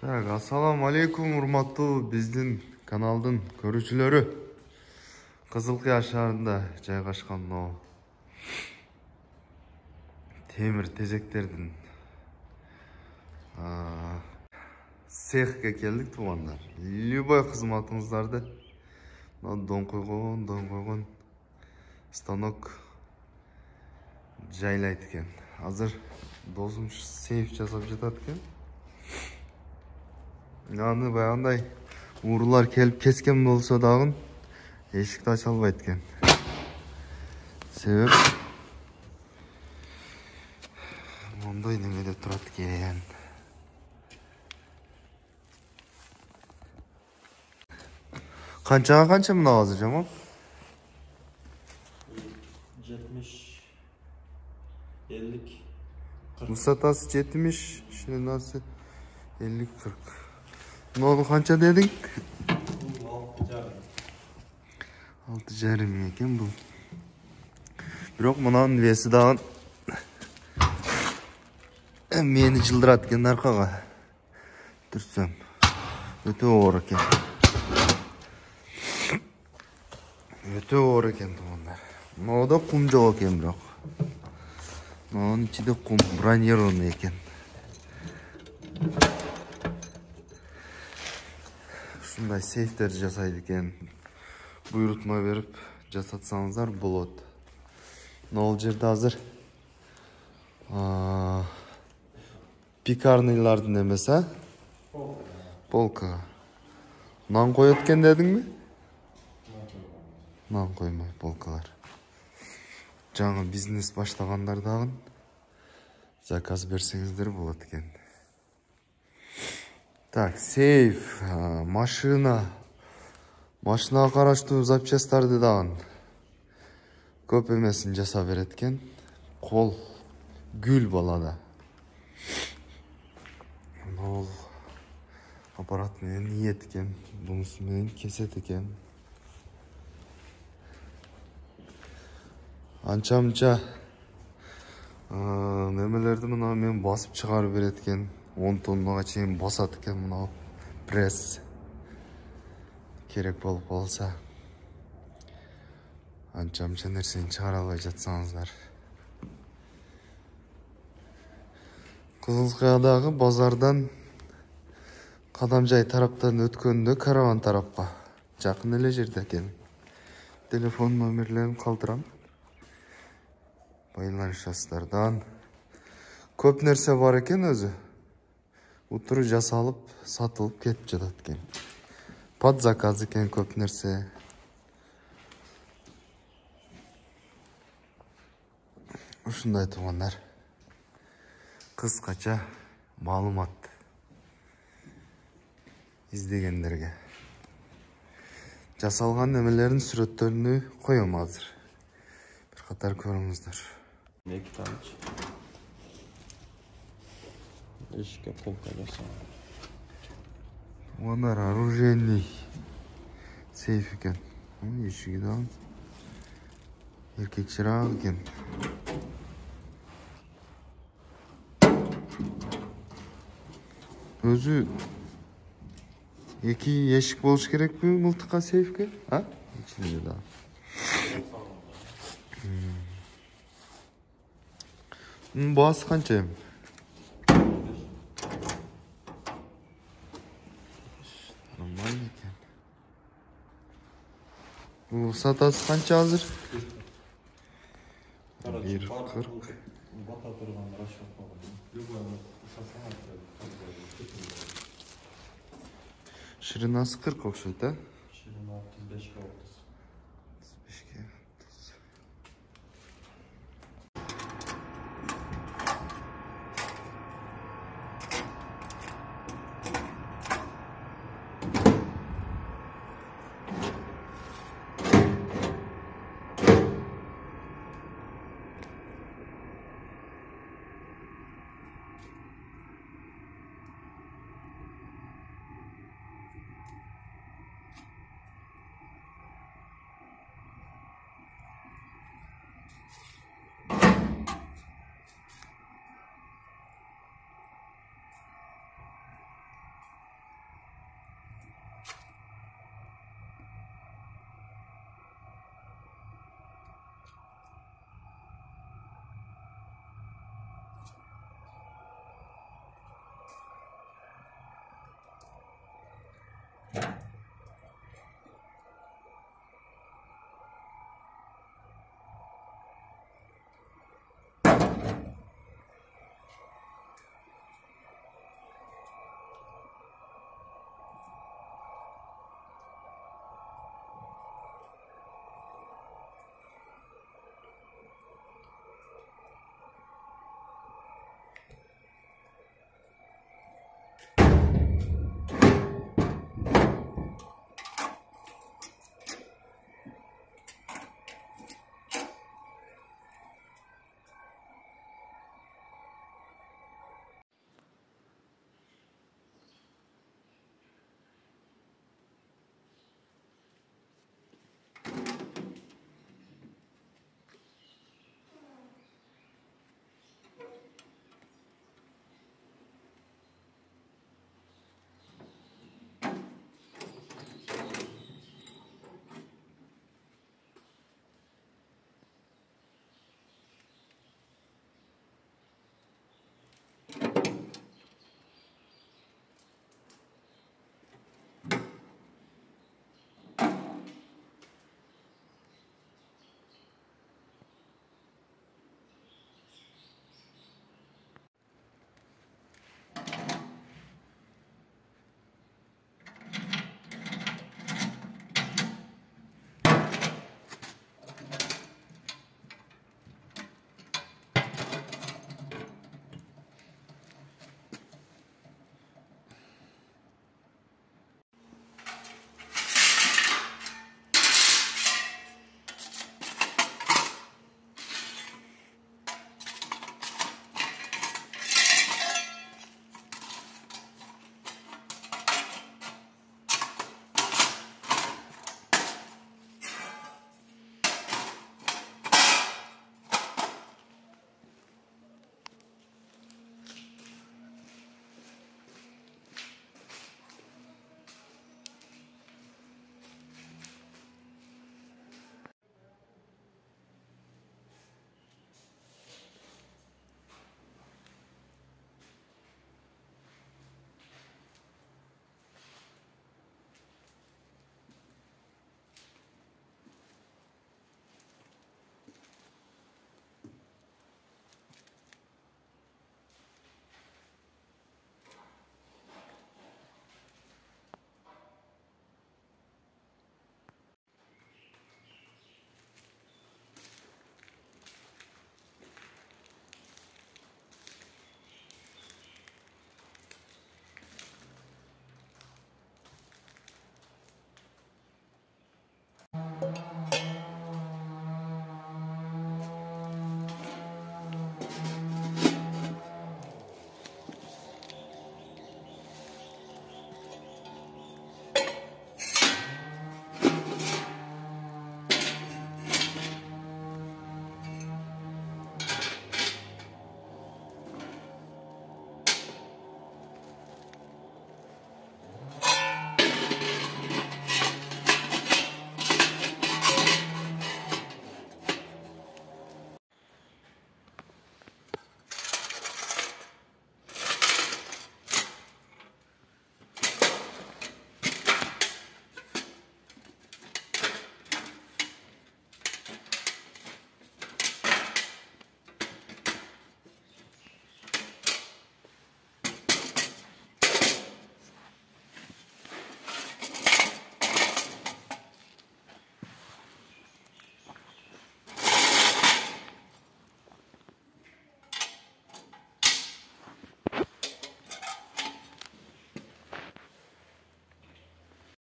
Так, ассаламу алейкум, урматтуу биздин каналдын көрүүчүлөрү. Кызылкыя шаарында жайгашкан темир тезектердин цехке келдик туугандар. Любой кызматыңыздарды дон койгон станок жайлайт экен. Азыр досум сейф жасап жатат экен. Аны баягындай уурулар келип кескен болсо дагы эшикти ача албайт экен. Себеп мондой немеде турат экен. Канчага канча мына азыр жаман? 70 50 Высотасы 70, ширинасы 50-40. Bunu kança dedin? 6,5 eкен bu. Бирок мунун веси дагы мени жылдырат экен аркага. Түрсөм. Өтө оор экен. Өтө оор экен туугандар. Мода кум жок экен бирок. Мунун ичинде кум бронированный экен. Ушундай сейфтерди жасайт экен. Буйрутма берип жасатсаңыздар болот. Ал жерде азыр пекарныйлардын эмес, полка. Нан коет экен дедиңби? Нан коймой полкалар. Жаңы бизнес баштагандар дагы заказ берсеңиздер болот экен. Так, сейф, машинага караштуу запчасттарды дагы көп эмесин жасап берет экен. Кол гүл балада. Ол аппарат менен ийет экен, бунусу менен кесет экен. Анча-мынча немелерди мына мен басып чыгарып берет экен. 10 тоннага чейин басат экен мына пресс. Керек болуп калса. Анча-мынча нерсени чыгара албай жатсаңыздар. Кызылкыядагы базардан Кадамжай тараптан өткөндө караван тарапка жакын эле жерде экен. Телефон номерлерин калтырам. Байланышасыздардан. Көп нерсе бар экен өзү. Утуру жасалып, сатылып кетип жатат экен. Под заказ экен көп нерсе. Ушундай туугандар. Кыскача маалымат издегендерге. Жасалган немелердин сүрөттөрүнү коем азыр. Бир катар көрүңүздөр. Neki tanıç. Eşike polka жасалган. Onlar оружейный сейф экен. Эшиги да эркекчирак экен. Өзү эки эшик болуш керекпи мылтыкка сейфке? Ичинде да. Баасы канча эми? Нормально экен. Бул сатасы канча азыр? 1,40. Бата турган расчет болгон. Любой сасаңар. Ширинасы 40 окшойт,